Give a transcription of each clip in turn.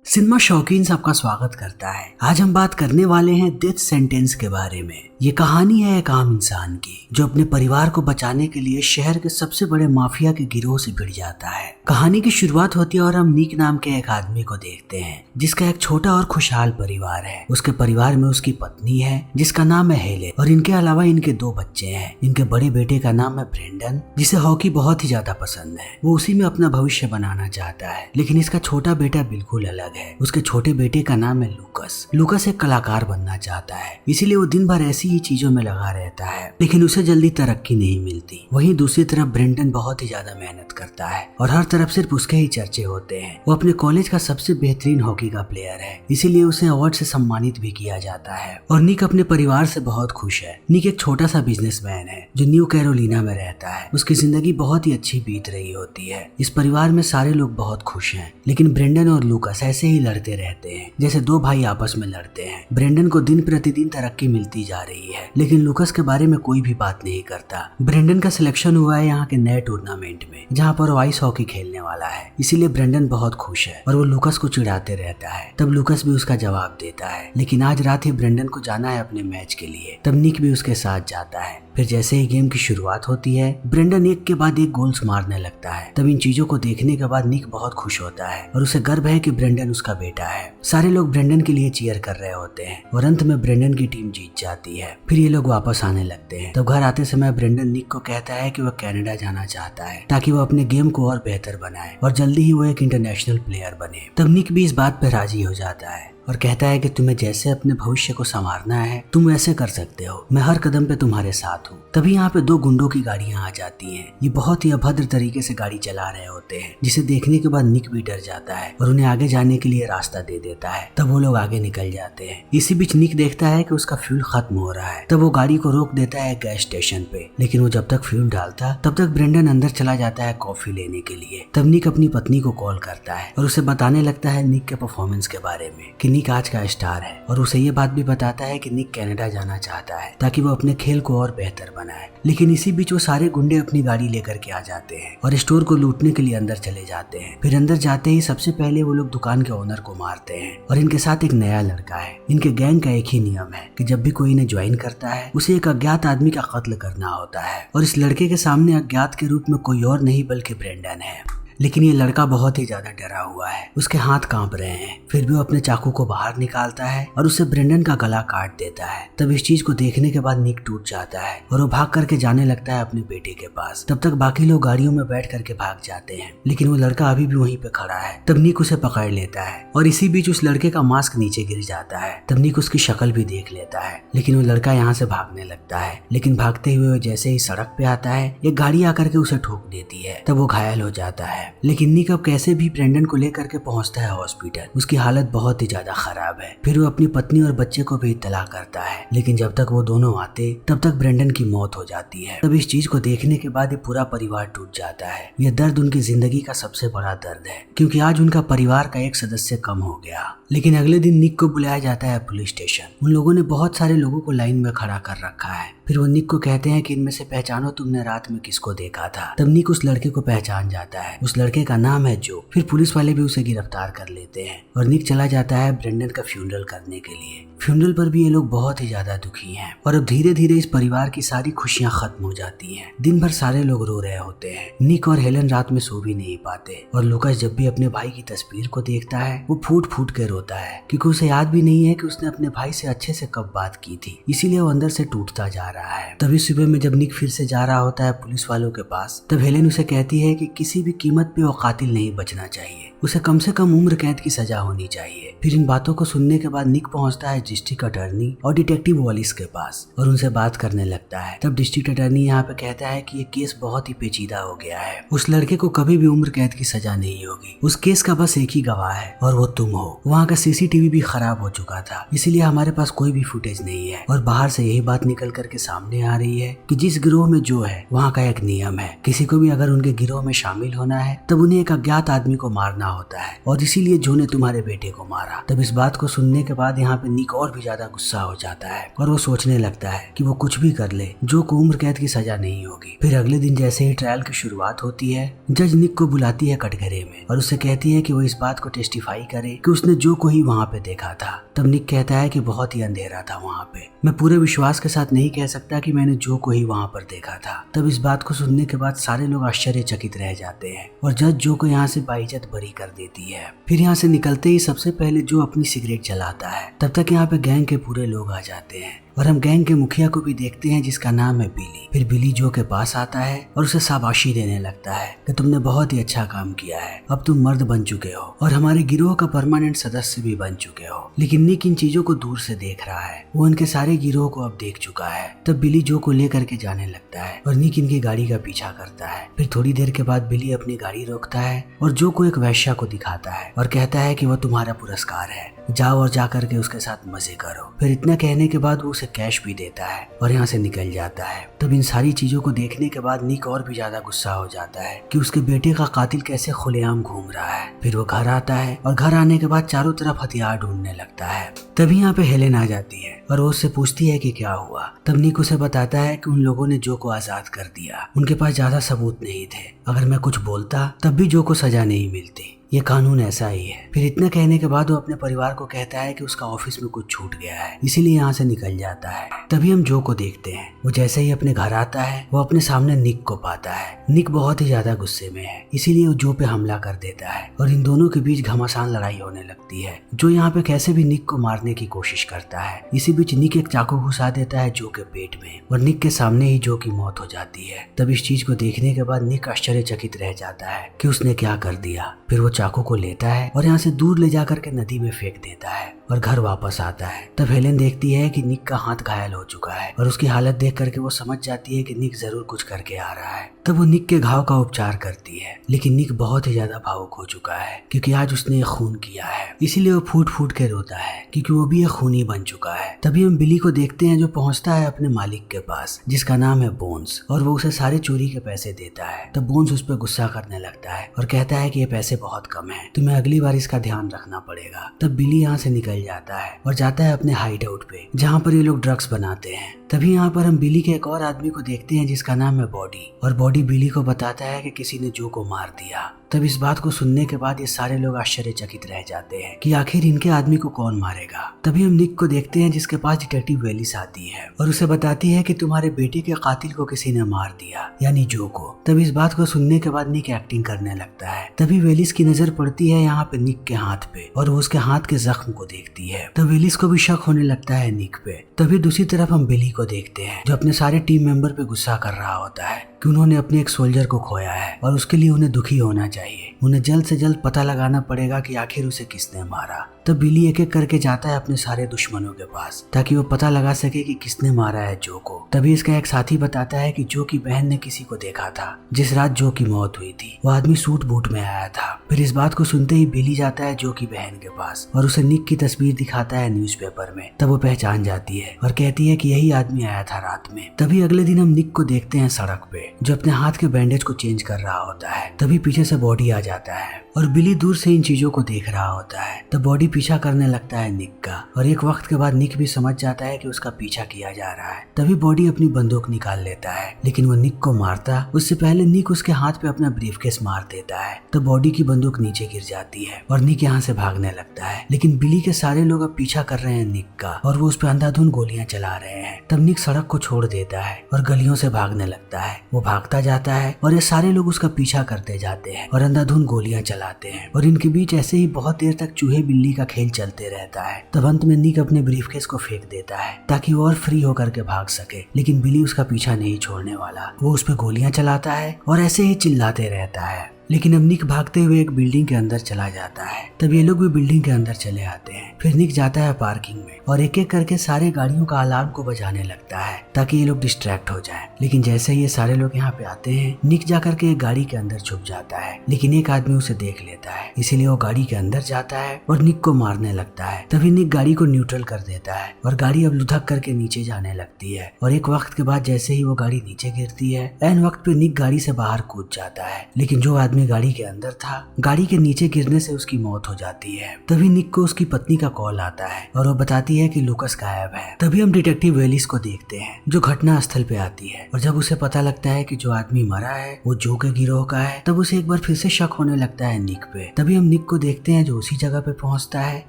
Cinema शौकीन सबका स्वागत करता है। आज हम बात करने वाले हैं डेथ सेंटेंस के बारे में। ये कहानी है एक आम इंसान की जो अपने परिवार को बचाने के लिए शहर के सबसे बड़े माफिया के गिरोह से भिड़ जाता है। कहानी की शुरुआत होती है और हम निक नाम के एक आदमी को देखते हैं जिसका एक छोटा और खुशहाल परिवार है। उसके परिवार में उसकी पत्नी है जिसका नाम है हेलेन और इनके अलावा इनके 2 बच्चे हैं। इनके बड़े बेटे का नाम है ब्रेंडन जिसे हॉकी बहुत ही ज्यादा पसंद है। वो उसी में अपना भविष्य बनाना चाहता है, लेकिन इसका छोटा बेटा बिल्कुल अलग है। उसके छोटे बेटे का नाम है लूकस। लूकस एक कलाकार बनना चाहता है, इसीलिए वो दिन भर ऐसी ही चीजों में लगा रहता है, लेकिन उसे जल्दी तरक्की नहीं मिलती। वहीं दूसरी तरफ ब्रेंडन बहुत ही ज्यादा मेहनत करता है और हर तरफ सिर्फ उसके ही चर्चे होते हैं। वो अपने कॉलेज का सबसे बेहतरीन हॉकी का प्लेयर है, इसीलिए उसे अवार्ड से सम्मानित भी किया जाता है। और निक अपने परिवार से बहुत खुश है। निक एक छोटा सा बिजनेसमैन है जो न्यू कैरोलिना में रहता है। उसकी जिंदगी बहुत ही अच्छी बीत रही होती है। इस परिवार में सारे लोग बहुत खुश हैं, लेकिन ब्रेंडन और लूकस ऐसे ही लड़ते रहते हैं जैसे 2 भाई आपस में लड़ते हैं। ब्रेंडन को दिन प्रतिदिन तरक्की मिलती जा रही है, लेकिन लूकस के बारे में कोई भी बात नहीं करता। ब्रेंडन का सिलेक्शन हुआ है यहाँ के नए टूर्नामेंट में जहाँ पर वो आइस हॉकी खेलने वाला है, इसीलिए ब्रेंडन बहुत खुश है और वो लूकस को चिढ़ाते रहता है। तब लूकस भी उसका जवाब देता है, लेकिन आज रात ही ब्रेंडन को जाना है अपने मैच के लिए। तब निक भी उसके साथ जाता है। फिर जैसे ही गेम की शुरुआत होती है, ब्रेंडन एक के बाद एक गोल्स मारने लगता है। तब इन चीजों को देखने के बाद निक बहुत खुश होता है और उसे गर्व है कि ब्रेंडन उसका बेटा है। सारे लोग ब्रेंडन के लिए चीयर कर रहे होते हैं और अंत में ब्रेंडन की टीम जीत जाती है। फिर ये लोग वापस आने लगते हैं। तब घर आते समय ब्रेंडन निक को कहता है कि वह कनाडा जाना चाहता है ताकि वह अपने गेम को और बेहतर बनाए और जल्दी ही वो एक इंटरनेशनल प्लेयर बने। तब निक भी इस बात पर राजी हो जाता है और कहता है कि तुम्हें जैसे अपने भविष्य को संवारना है तुम वैसे कर सकते हो, मैं हर कदम पे तुम्हारे साथ हूँ। तभी यहाँ पे 2 गुंडों की गाड़ियाँ आ जाती हैं। ये बहुत ही अभद्र तरीके से गाड़ी चला रहे होते हैं, जिसे देखने के बाद निक भी डर जाता है और उन्हें आगे जाने के लिए रास्ता दे देता है। तब वो लोग आगे निकल जाते हैं। इसी बीच निक देखता है कि उसका फ्यूल खत्म हो रहा है। तब वो गाड़ी को रोक देता है गैस स्टेशन पे, लेकिन वो जब तक फ्यूल डालता तब तक ब्रेंडन अंदर चला जाता है कॉफी लेने के लिए। तब निक अपनी पत्नी को कॉल करता है और उसे बताने लगता है निक के परफॉर्मेंस के बारे में कि निक आज का स्टार है, और उसे ये बात भी बताता है कि निक कनाडा जाना चाहता है ताकि वो अपने खेल को और बेहतर बनाए। लेकिन इसी बीच वो सारे गुंडे अपनी गाड़ी लेकर के आ जाते हैं और स्टोर को लूटने के लिए अंदर चले जाते हैं। फिर अंदर जाते ही सबसे पहले वो लोग दुकान के ओनर को मारते हैं और इनके साथ एक नया लड़का है। इनके गैंग का एक ही नियम है कि जब भी कोई इन्हें ज्वाइन करता है उसे एक अज्ञात आदमी का कत्ल करना होता है, और इस लड़के के सामने अज्ञात के रूप में कोई और नहीं बल्कि ब्रेंडन है। लेकिन ये लड़का बहुत ही ज्यादा डरा हुआ है, उसके हाथ कांप रहे हैं। फिर भी वो अपने चाकू को बाहर निकालता है और उससे ब्रेंडन का गला काट देता है। तब इस चीज को देखने के बाद निक टूट जाता है और वो भाग करके जाने लगता है अपने बेटे के पास। तब तक बाकी लोग गाड़ियों में बैठ करके भाग जाते हैं, लेकिन वो लड़का अभी भी वहीं पे खड़ा है। तब निक उसे पकड़ लेता है और इसी बीच उस लड़के का मास्क नीचे गिर जाता है। तब निक उसकी शक्ल भी देख लेता है, लेकिन वो लड़का यहाँ से भागने लगता है। लेकिन भागते हुए जैसे ही सड़क पे आता है, एक गाड़ी आकर के उसे ठोक देती है। तब वो घायल हो जाता है, लेकिन निक अब कैसे भी ब्रेंडन को लेकर के पहुंचता है हॉस्पिटल। उसकी हालत बहुत ही ज्यादा खराब है। फिर वो अपनी पत्नी और बच्चे को भी इत्तला करता है, लेकिन जब तक वो दोनों आते तब तक ब्रेंडन की मौत हो जाती है। तब इस चीज को देखने के बाद ये पूरा परिवार टूट जाता है। यह दर्द उनकी जिंदगी का सबसे बड़ा दर्द है, क्योंकि आज उनका परिवार का एक सदस्य कम हो गया। लेकिन अगले दिन निक को बुलाया जाता है पुलिस स्टेशन। उन लोगों ने बहुत सारे लोगों को लाइन में खड़ा कर रखा है। फिर वो निक को कहते हैं कि इनमें से पहचानो तुमने रात में किसको देखा था। तब निक उस लड़के को पहचान जाता है। उस लड़के का नाम है जो। फिर पुलिस वाले भी उसे गिरफ्तार कर लेते हैं और निक चला जाता है ब्रेंडन का फ्यूनरल करने के लिए। फ्यूनरल पर भी ये लोग बहुत ही ज्यादा दुखी हैं और अब धीरे धीरे इस परिवार की सारी खुशियां खत्म हो जाती हैं। दिन भर सारे लोग रो रहे होते हैं। निक और हेलेन रात में सो भी नहीं पाते और लूकस जब भी अपने भाई की तस्वीर को देखता है वो फूट फूट के रोता है, क्योंकि उसे याद भी नहीं है कि उसने अपने भाई से अच्छे से कब बात की थी। इसीलिए वो अंदर से टूटता जा रहा है। तभी सुबह में जब निक फिर से जा रहा होता है पुलिस वालों के पास, तब हेलेन उसे कहती है कि किसी भी कीमत पे वो कातिल नहीं बचना चाहिए, उसे कम से कम उम्र कैद की सजा होनी चाहिए। फिर इन बातों को सुनने के बाद निक पहुंचता है डिस्ट्रिक्ट अटॉर्नी और डिटेक्टिव वॉलिस के पास और उनसे बात करने लगता है। तब डिस्ट्रिक्ट अटॉर्नी यहाँ पे कहता है कि ये केस बहुत ही पेचीदा हो गया है। उस लड़के को कभी भी उम्र कैद की सजा नहीं होगी। उस केस का बस एक ही गवाह है और वो तुम हो। वहाँ का सीसीटीवी भी खराब हो चुका था, इसीलिए हमारे पास कोई भी फुटेज नहीं है। और बाहर से यही बात निकल करके सामने आ रही है कि जिस गिरोह में जो है वहाँ का एक नियम है, किसी को भी अगर उनके गिरोह में शामिल होना है तब उन्हें एक अज्ञात आदमी को मारना होता है और इसीलिए जो ने तुम्हारे बेटे को मारा। तब इस बात को सुनने के बाद यहाँ पे निक और भी ज्यादा गुस्सा हो जाता है और वो सोचने लगता है कि वो कुछ भी कर ले, जो को उम्र कैद की सजा नहीं होगी। फिर अगले दिन जैसे ही ट्रायल की शुरुआत होती है, जज निक को बुलाती है कटघरे में और उससे कहती है कि वो इस बात को टेस्टिफाई करे कि उसने जो को ही वहाँ पे देखा था। तब निक कहता है कि बहुत ही अंधेरा था वहाँ पे, मैं पूरे विश्वास के साथ नहीं कह सकता कि मैंने जो को ही वहाँ पर देखा था। तब इस बात को सुनने के बाद सारे लोग आश्चर्यचकित रह जाते हैं और जज जो को यहाँ से बाइज्जत बरी कर देती है। फिर यहाँ से निकलते ही सबसे पहले जो अपनी सिगरेट जलाता है। तब तक यहाँ पे गैंग के पूरे लोग आ जाते हैं और हम गैंग के मुखिया को भी देखते हैं जिसका नाम है बिली। फिर बिली जो के पास आता है और उसे शाबाशी देने लगता है कि तुमने बहुत ही अच्छा काम किया है, अब तुम मर्द बन चुके हो और हमारे गिरोह का परमानेंट सदस्य भी बन चुके हो। लेकिन निक इन चीजों को दूर से देख रहा है, वो उनके सारे गिरोह को अब देख चुका है। तब बिली जो को लेकर के जाने लगता है और निक इनकी गाड़ी का पीछा करता है। फिर थोड़ी देर के बाद बिली अपनी गाड़ी रोकता है और जो को एक वैश्या को दिखाता है और कहता है कि वो तुम्हारा पुरस्कार है, जाओ और जाकर के उसके साथ मजे करो। फिर इतना कहने के बाद वो उसे कैश भी देता है और यहाँ से निकल जाता है। तब इन सारी चीजों को देखने के बाद निक और भी ज्यादा गुस्सा हो जाता है कि उसके बेटे का कातिल कैसे खुलेआम घूम रहा है। फिर वो घर आता है और घर आने के बाद चारों तरफ हथियार ढूंढने लगता है। तभी यहाँ पे हेलेन आ जाती है और वो उससे पूछती है कि क्या हुआ। तब निक उसे बताता है कि उन लोगों ने जो को आजाद कर दिया, उनके पास ज्यादा सबूत नहीं थे, अगर मैं कुछ बोलता तब भी जो को सजा नहीं मिलती, ये कानून ऐसा ही है। फिर इतना कहने के बाद वो अपने परिवार को कहता है कि उसका ऑफिस में कुछ छूट गया है, इसीलिए यहाँ से निकल जाता है। तभी हम जो को देखते हैं, वो जैसे ही अपने घर आता है वो अपने सामने निक को पाता है। निक बहुत ही ज्यादा गुस्से में है, इसीलिए वो जो पे हमला कर देता है और इन दोनों के बीच घमासान लड़ाई होने लगती है। जो यहाँ पे कैसे भी निक को मारने की कोशिश करता है। इसी बीच निक एक चाकू घुसा देता है जो के पेट में और निक के सामने ही जो की मौत हो जाती है। तब इस चीज को देखने के बाद निक आश्चर्यचकित रह जाता है कि उसने क्या कर दिया। फिर वो चाकू को लेता है और यहाँ से दूर ले जाकर के नदी में फेंक देता है और घर वापस आता है। तब हेलेन देखती है कि निक का हाथ घायल हो चुका है और उसकी हालत देख करके वो समझ जाती है कि निक जरूर कुछ करके आ रहा है। तब वो निक के घाव का उपचार करती है, लेकिन निक बहुत ही ज्यादा भावुक हो चुका है क्योंकि आज उसने खून किया है, इसीलिए वो फूट फूट के रोता है क्योंकि वो भी एक खूनी बन चुका है। तभी हम बिली को देखते हैं जो पहुंचता है अपने मालिक के पास जिसका नाम है बोन्स और वो उसे सारे चोरी के पैसे देता है। तब बोन्स उस पर गुस्सा करने लगता है और कहता है कि ये पैसे बहुत कम है, तुम्हें अगली बार इसका ध्यान रखना पड़ेगा। तब बिली यहाँ से निकल जाता है और जाता है अपने हाइड आउट पे जहाँ पर ये लोग ड्रग्स बनाते हैं। तभी यहाँ पर हम बिली के एक और आदमी को देखते हैं जिसका नाम है बॉडी और बॉडी बिली को बताता है कि किसी ने जो को मार दिया। तब इस बात को सुनने के बाद ये सारे लोग आश्चर्यचकित रह जाते हैं कि आखिर इनके आदमी को कौन मारेगा। तभी हम निक को देखते हैं जिसके पास डिटेक्टिव वेलिस आती है और उसे बताती है कि तुम्हारे बेटे के कातिल को किसी ने मार दिया, यानी जो को। तब इस बात को सुनने के बाद निक एक्टिंग करने लगता है। तभी वेलिस की नजर पड़ती है यहाँ पे निक के हाथ पे और वो उसके हाथ के जख्म को देखती है। तब वेलिस को भी शक होने लगता है निक पे। तभी दूसरी तरफ हम बिली को देखते हैं जो अपने सारे टीम मेंबर पे गुस्सा कर रहा होता है कि उन्होंने अपने एक सोल्जर को खोया है और उसके लिए उन्हें दुखी होना चाहिए। उन्हें जल्द से जल्द पता लगाना पड़ेगा कि आखिर उसे किसने मारा। तब बिली एक एक करके जाता है अपने सारे दुश्मनों के पास ताकि वो पता लगा सके कि किसने मारा है जो को। तभी इसका एक साथी बताता है कि जो की बहन ने किसी को देखा था जिस रात जो की मौत हुई थी, वो आदमी सूट बूट में आया था। फिर इस बात को सुनते ही बिली जाता है जो की बहन के पास और उसे निक की तस्वीर दिखाता है न्यूज़पेपर में। तब वो पहचान जाती है और कहती है कि यही आदमी आया था रात में। तभी अगले दिन हम निक को देखते हैं सड़क पे जो अपने हाथ के बैंडेज को चेंज कर रहा होता है। तभी पीछे से बॉडी आ जाता है और बिली दूर से इन चीजों को देख रहा होता है। तब बॉडी पीछा करने लगता है निक का और एक वक्त के बाद निक भी समझ जाता है कि उसका पीछा किया जा रहा है। तभी बॉडी अपनी बंदूक निकाल लेता है, लेकिन वो निक को मारता उससे पहले निक उसके हाथ पे अपना ब्रीफकेस मार देता है। तब बॉडी की बंदूक नीचे गिर जाती है और निक यहाँ से भागने लगता है, लेकिन बिली के सारे लोग अब पीछा कर रहे हैं निक का और वो उस पर अंधाधुंध गोलियां चला रहे हैं। तब निक सड़क को छोड़ देता है और गलियों से भागने लगता है। वो भागता जाता है और ये सारे लोग उसका पीछा करते जाते हैं और अंधाधुंध गोलियां चलाते हैं और इनके बीच ऐसे ही बहुत देर तक चूहे बिल्ली का खेल चलते रहता है। तब अंत में निक अपने ब्रीफकेस को फेंक देता है ताकि वो और फ्री होकर के भाग सके, लेकिन बिली उसका पीछा नहीं छोड़ने वाला। वो उस पर गोलियां चलाता है और ऐसे ही चिल्लाते रहता है। लेकिन अब निक भागते हुए एक बिल्डिंग के अंदर चला जाता है। तब ये लोग भी बिल्डिंग के अंदर चले आते हैं। फिर निक जाता है पार्किंग में और एक एक करके सारे गाड़ियों का अलार्म को बजाने लगता है ताकि ये लोग डिस्ट्रैक्ट हो जाएं। लेकिन जैसे ही ये सारे लोग यहाँ पे आते हैं, निक जाकर के एक गाड़ी के अंदर छुप जाता है, लेकिन एक आदमी उसे देख लेता है, इसीलिए वो गाड़ी के अंदर जाता है और निक को मारने लगता है। तभी निक गाड़ी को न्यूट्रल कर देता है और गाड़ी अब लुढ़क करके नीचे जाने लगती है और एक वक्त के बाद जैसे ही वो गाड़ी नीचे गिरती है, ऐन वक्त पे निक गाड़ी से बाहर कूद जाता है। लेकिन जो आदमी आदमी गाड़ी के अंदर था, गाड़ी के नीचे गिरने से उसकी मौत हो जाती है। तभी निक को उसकी पत्नी का कॉल आता है और वो बताती है कि लूकस गायब है। तभी हम डिटेक्टिव वेलिस को देखते हैं जो घटना स्थल पे आती है, और जब उसे पता लगता है कि जो आदमी मरा है वो जो के गिरोह का है, तब उसे एक बार फिर से शक होने लगता है निक पे। तभी हम निक को देखते हैं जो उसी जगह पे पहुंचता है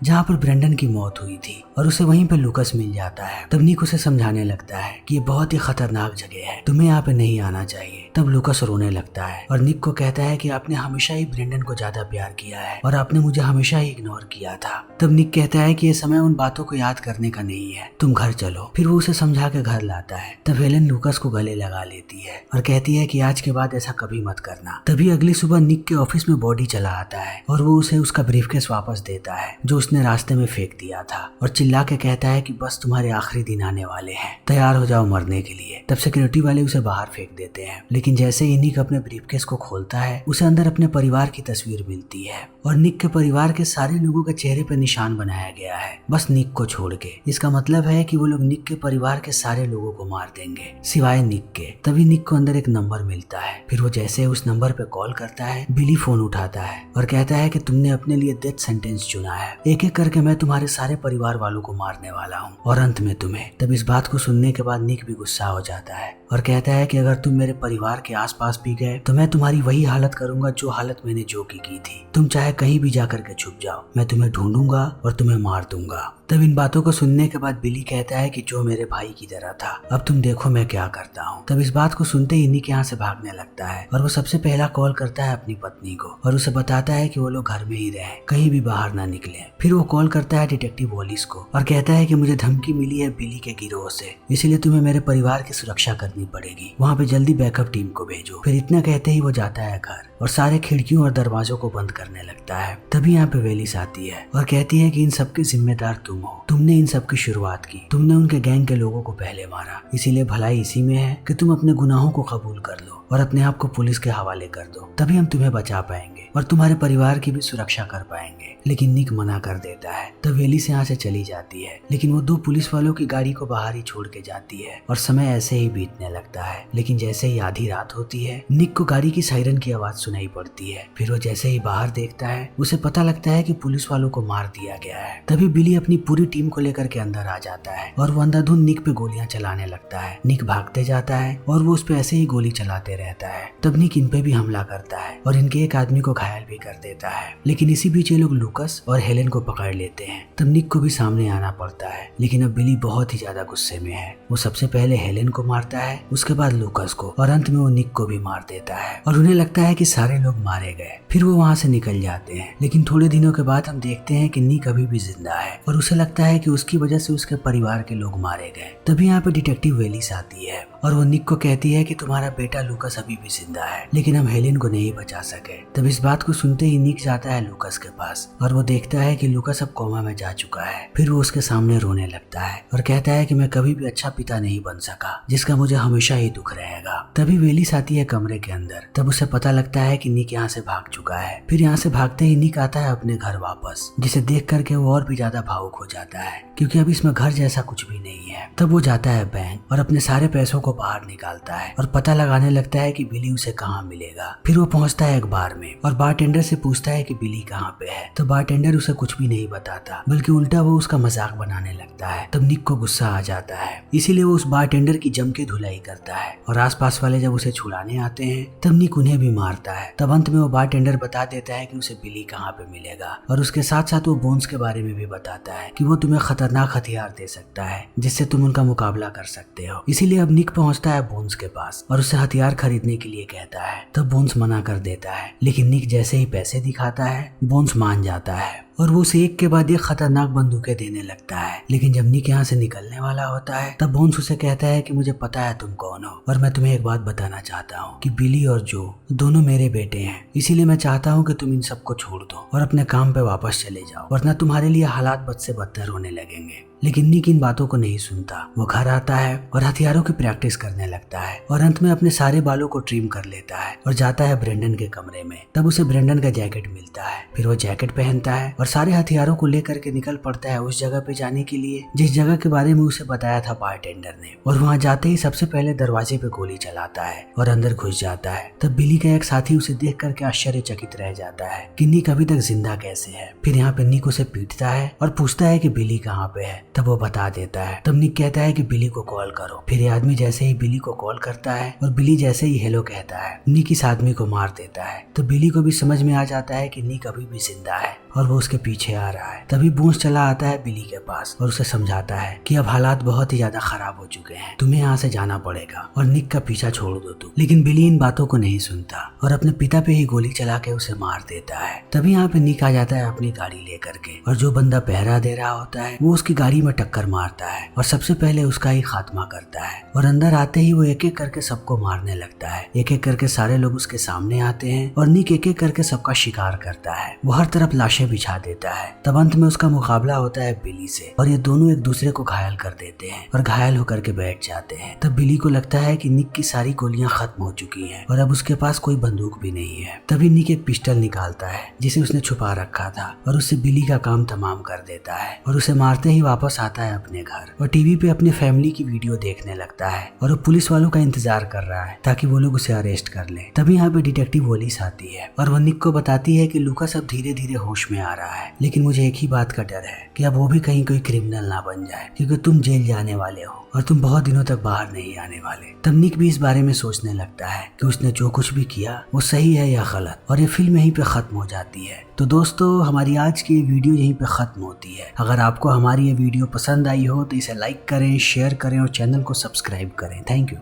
जहाँ पर ब्रेंडन की मौत हुई थी, और उसे वहीं पे लूकस मिल जाता है। तब निक उसे समझाने लगता है कि ये बहुत ही खतरनाक जगह है, तुम्हें यहाँ पे नहीं आना चाहिए। तब लूकस रोने लगता है और निक को कहता है कि आपने हमेशा ही ब्रेंडन को ज्यादा प्यार किया है और आपने मुझे हमेशा ही इग्नोर किया था। तब निक कहता है कि ये समय उन बातों को याद करने का नहीं है, तुम घर चलो। फिर वो उसे समझा के घर लाता है। तब हेलन लूकस को गले लगा लेती है और कहती है कि आज के बाद ऐसा कभी मत करना। तभी अगली सुबह निक के ऑफिस में बॉडी चला आता है और वो उसे उसका ब्रीफकेस वापस देता है जो उसने रास्ते में फेंक दिया था, और चिल्ला के कहता है कि बस तुम्हारे आखिरी दिन आने वाले हैं, तैयार हो जाओ मरने के लिए। तब सिक्योरिटी वाले उसे बाहर फेंक देते हैं, लेकिन जैसे ही निक अपने ब्रीफकेस को खोलता है उसे अंदर अपने परिवार की तस्वीर मिलती है, और निक के परिवार के सारे लोगों के चेहरे पर निशान बनाया गया है, बस निक को छोड़ के। इसका मतलब है कि वो लोग निक के परिवार के सारे लोगों को मार देंगे सिवाय निक के। तभी निक को अंदर एक नंबर मिलता है। फिर वो जैसे उस नंबर पे कॉल करता है, बिली फोन उठाता है और कहता है कि तुमने अपने लिए डेथ सेंटेंस चुना है, एक एक करके मैं तुम्हारे सारे परिवार वालों को मारने वाला हूँ, और अंत में तुम्हें। तब इस बात को सुनने के बाद निक भी गुस्सा हो जाता है और कहता है कि अगर तुम मेरे परिवार के आसपास भी गए तो मैं तुम्हारी वही हालत करूंगा जो हालत मैंने जो की थी। तुम चाहे कहीं भी जाकर के छुप जाओ, मैं तुम्हें ढूंढूंगा और तुम्हें मार दूंगा। तब इन बातों को सुनने के बाद बिली कहता है कि जो मेरे भाई की तरह था, अब तुम देखो मैं क्या करता हूँ। तब इस बात को सुनते ही निक यहाँ से भागने लगता है और वो सबसे पहला कॉल करता है अपनी पत्नी को और उसे बताता है कि वो लोग घर में ही रहे, कहीं भी बाहर ना निकले। फिर वो कॉल करता है डिटेक्टिव वेलिस को और कहता है कि मुझे धमकी मिली है बिली के गिरोह से, इसलिए तुम्हें मेरे परिवार की सुरक्षा करनी पड़ेगी, वहाँ पे जल्दी बैकअप टीम को भेजो। फिर इतना कहते ही वो जाता है घर और सारे खिड़कियों और दरवाजों को बंद करने लगता है। तभी यहाँ पे वेलिस आती है और कहती है कि इन सब के जिम्मेदार तुम हो, तुमने इन सब की शुरुआत की, तुमने उनके गैंग के लोगों को पहले मारा, इसीलिए भलाई इसी में है कि तुम अपने गुनाहों को कबूल कर लो और अपने आप को पुलिस के हवाले कर दो, तभी हम तुम्हें बचा पाएंगे और तुम्हारे परिवार की भी सुरक्षा कर पाएंगे। लेकिन निक मना कर देता है। तब वेलिस यहाँ से चली जाती है, लेकिन वो दो पुलिस वालों की गाड़ी को बाहर ही छोड़ के जाती है और समय ऐसे ही बीतने लगता है। लेकिन जैसे ही आधी रात होती है, निक को गाड़ी की सायरन की आवाज सुनाई पड़ती है। फिर वो जैसे ही बाहर देखता है, उसे पता लगता है कि पुलिस वालों को मार दिया गया है। तभी बिली अपनी पूरी टीम को लेकर के अंदर आ जाता है और वो अंधाधुंध निक पे गोलियां चलाने लगता है। निक भागते जाता है और वो उस पे ऐसे ही गोली चलाते रहता है। तब निक इन पे भी हमला करता है और इनके एक आदमी को घायल भी कर देता है। लेकिन इसी बीच ये लोग लूकस और हेलेन को पकड़ लेते हैं। तब निक को भी सामने आना पड़ता है, लेकिन अब बिली बहुत ही ज्यादा गुस्से में है। वो सबसे पहले हेलेन को मारता है, उसके बाद लूकस को, और अंत में वो निक को भी मार देता है और उन्हें लगता है कि सारे लोग मारे गए। फिर वो वहाँ से निकल जाते हैं। लेकिन थोड़े दिनों के बाद हम देखते हैं कि निक अभी भी जिंदा है और उसे लगता है कि उसकी वजह से उसके परिवार के लोग मारे गए। तभी यहाँ पे डिटेक्टिव वेलिस आती है और वो निक को कहती है कि तुम्हारा बेटा लूकस अभी भी जिंदा है, लेकिन हम हेलेन को नहीं बचा सके। तब इस बात को सुनते ही निक जाता है लूकस के पास और वो देखता है कि लूकस अब कोमा में जा चुका है। फिर वो उसके सामने रोने लगता है और कहता है कि मैं कभी भी अच्छा पिता नहीं बन सका, जिसका मुझे हमेशा ही दुख रहेगा। तभी वेलिस आती है कमरे के अंदर। तब उसे पता लगता है कि निक यहाँ से भाग चुका है। फिर यहाँ से भागते ही निक आता है अपने घर वापस, जिसे देख करके वो और भी ज्यादा भावुक हो जाता है क्योंकि अब इसमें घर जैसा कुछ भी नहीं है। तब वो जाता है बैंक और अपने सारे पैसों को बाहर निकालता है और पता लगाने लगता है कि बिली उसे कहाँ मिलेगा। फिर वो पहुंचता है एक बार में और बारटेंडर से पूछता है कि बिली कहाँ पे है। तो बारटेंडर उसे कुछ भी नहीं बताता, बल्कि उल्टा वो उसका मजाक बनाने लगता है। तब निक को गुस्सा आ जाता है, इसीलिए वो उस बारटेंडर की जम के धुलाई करता है और आसपास वाले जब उसे छुड़ाने आते हैं तब निक उन्हें भी मारता है। तब अंत में वो बारटेंडर बता देता है कि उसे बिली कहाँ पे मिलेगा और उसके साथ साथ वो बोन्स के बारे में भी बताता है कि वो तुम्हें खतरनाक हथियार दे सकता है जिससे तुम उनका मुकाबला कर सकते हो। इसीलिए अब निक पहुंचता है बोन्स के पास और उसे हथियार खरीदने के लिए कहता है। तब बोन्स मना कर देता है, लेकिन निक जैसे ही पैसे दिखाता है बोन्स मान जाता है और वो उसे एक के बाद एक खतरनाक बंदूकें देने लगता है। लेकिन जब निक यहाँ से निकलने वाला होता है तब बोन्स उसे कहता है कि मुझे पता है तुम कौन हो और मैं तुम्हें एक बात बताना चाहता हूँ कि बिली और जो दोनों मेरे बेटे हैं, इसीलिए मैं चाहता हूँ कि तुम इन सबको छोड़ दो और अपने काम पे वापस चले जाओ, वरना तुम्हारे लिए हालात बद से बदतर होने लगेंगे। लेकिन निक इन बातों को नहीं सुनता। वो घर आता है और हथियारों की प्रैक्टिस करने लगता है और अंत में अपने सारे बालों को ट्रिम कर लेता है और जाता है ब्रेंडन के कमरे में। तब उसे ब्रेंडन का जैकेट मिलता है। फिर वो जैकेट पहनता है और सारे हथियारों को लेकर के निकल पड़ता है उस जगह पे जाने के लिए जिस जगह के बारे में उसे बताया था बारटेंडर ने। और वहाँ जाते ही सबसे पहले दरवाजे पे गोली चलाता है और अंदर घुस जाता है। तब बिली का एक साथी उसे देख करके आश्चर्यचकित रह जाता है कि निक अभी तक जिंदा कैसे है। फिर यहाँ पे निक उसे पीटता है और पूछता है कि बिली कहाँ पे है। तब वो बता देता है। तब निक कहता है कि बिली को कॉल करो। फिर ये आदमी जैसे ही बिली को कॉल करता है और बिली जैसे ही हेलो कहता है, निक इस आदमी को मार देता है। तो बिली को भी समझ में आ जाता है कि निक अभी भी जिंदा है और वो उसके पीछे आ रहा है। तभी बूंस चला आता है बिली के पास और उसे समझाता है कि अब हालात बहुत ही ज्यादा खराब हो चुके हैं, तुम्हें यहाँ से जाना पड़ेगा और निक का पीछा छोड़ दो तुम। लेकिन बिली इन बातों को नहीं सुनता और अपने पिता पे ही गोली चला के उसे मार देता है। तभी यहाँ पे निक आ जाता है अपनी गाड़ी लेकर के और जो बंदा पहरा दे रहा होता है वो उसकी गाड़ी में टक्कर मारता है और सबसे पहले उसका ही खात्मा करता है। और अंदर आते ही वो एक एक करके सबको मारने लगता है। एक एक करके सारे लोग उसके सामने आते हैं और निक एक एक करके सबका शिकार करता है। वो हर तरफ लाशें बिछा देता है। तब अंत में उसका मुकाबला होता है बिली से और ये दोनों एक दूसरे को घायल कर देते हैं और घायल होकर के बैठ जाते हैं। तब बिली को लगता है कि निक की सारी गोलियां खत्म हो चुकी हैं और अब उसके पास कोई बंदूक भी नहीं है। तभी निक एक पिस्टल निकालता है जिसे उसने छुपा रखा था और उससे बिली का काम तमाम कर देता है और उसे मारते ही वापस आता है अपने घर और टीवी पे अपने फैमिली की वीडियो देखने लगता है और वो पुलिस वालों का इंतजार कर रहा है ताकि वो लोग उसे अरेस्ट कर ले। तभी यहाँ पे डिटेक्टिव वॉलिस आती है और वो निक को बताती है कि लूकास अब धीरे धीरे होश में आ रहा है, लेकिन मुझे एक ही बात का डर है कि अब वो भी कहीं कोई क्रिमिनल ना बन जाए क्योंकि तुम जेल जाने वाले हो और तुम बहुत दिनों तक बाहर नहीं आने वाले। तब निक भी इस बारे में सोचने लगता है कि उसने जो कुछ भी किया वो सही है या गलत और ये फिल्म यहीं पे खत्म हो जाती है। तो दोस्तों हमारी आज की वीडियो यहीं पे खत्म होती है। अगर आपको हमारी ये वीडियो पसंद आई हो तो इसे लाइक करें, शेयर करें और चैनल को सब्सक्राइब करें। Thank you.